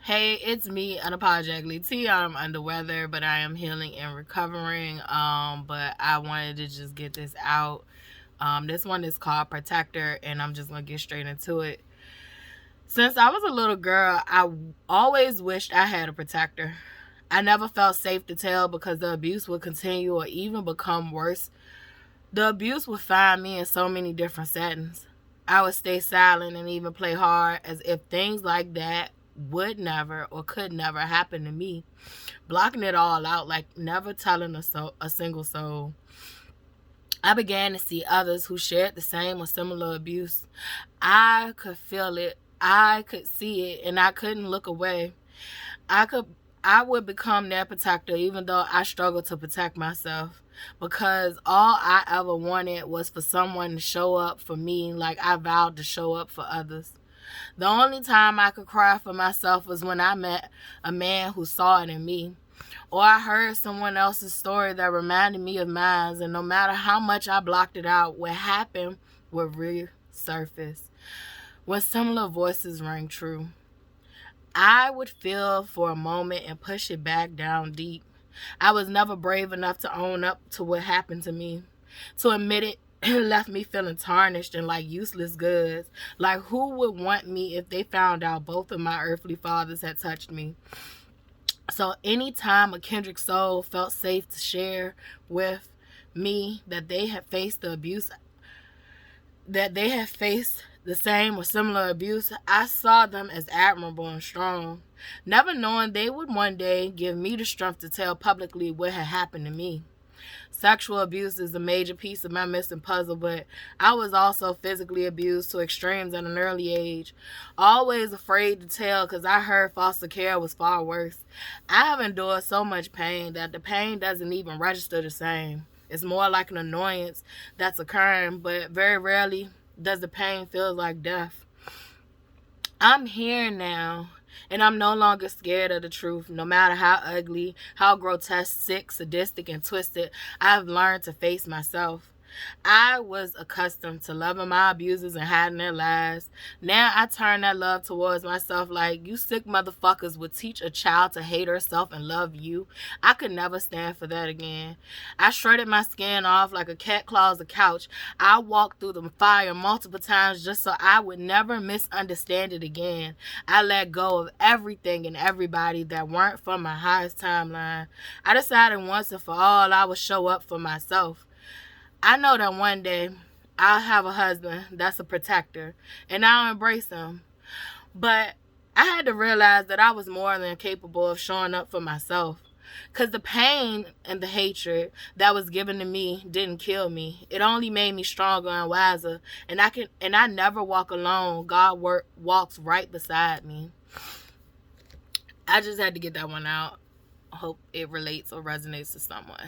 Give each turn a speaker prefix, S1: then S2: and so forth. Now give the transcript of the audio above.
S1: Hey, it's me, unapologetically T. I'm under weather, but I am healing and recovering. But I wanted to just get this out. This one is called Protector, and I'm just gonna get straight into it. Since I was a little girl, I always wished I had a protector. I never felt safe to tell because the abuse would continue or even become worse. The abuse would find me in so many different settings. I would stay silent and even play hard as if things like that would never or could never happen to me, blocking it all out, like never telling a single soul. I began to see others who shared the same or similar abuse. I could feel it, I could see it, and I couldn't look away. I would become their protector even though I struggled to protect myself, because all I ever wanted was for someone to show up for me like I vowed to show up for others. The only time I could cry for myself was when I met a man who saw it in me, or I heard someone else's story that reminded me of mine, and no matter how much I blocked it out, what happened would resurface when similar voices rang true. I would feel for a moment and push it back down deep. I was never brave enough to own up to what happened to me. To admit it, it left me feeling tarnished and like useless goods. Like, who would want me if they found out both of my earthly fathers had touched me? So anytime a kindred soul felt safe to share with me that they had faced the abuse, that they had faced the same or similar abuse, I saw them as admirable and strong, never knowing they would one day give me the strength to tell publicly what had happened to me. Sexual abuse is a major piece of my missing puzzle, but I was also physically abused to extremes at an early age. Always afraid to tell because I heard foster care was far worse. I have endured so much pain that the pain doesn't even register the same. It's more like an annoyance that's occurring, but very rarely does the pain feel like death. I'm here now, and I'm no longer scared of the truth. No matter how ugly, how grotesque, sick, sadistic, and twisted, I've learned to face myself. I was accustomed to loving my abusers and hiding their lies. Now I turn that love towards myself like, you sick motherfuckers would teach a child to hate herself and love you. I could never stand for that again. I shredded my skin off like a cat claws a couch. I walked through the fire multiple times just so I would never misunderstand it again. I let go of everything and everybody that weren't from my highest timeline. I decided once and for all I would show up for myself. I know that one day I'll have a husband that's a protector, and I'll embrace him. But I had to realize that I was more than capable of showing up for myself. Because the pain and the hatred that was given to me didn't kill me. It only made me stronger and wiser. And I never walk alone. God walks right beside me. I just had to get that one out. I hope it relates or resonates to someone.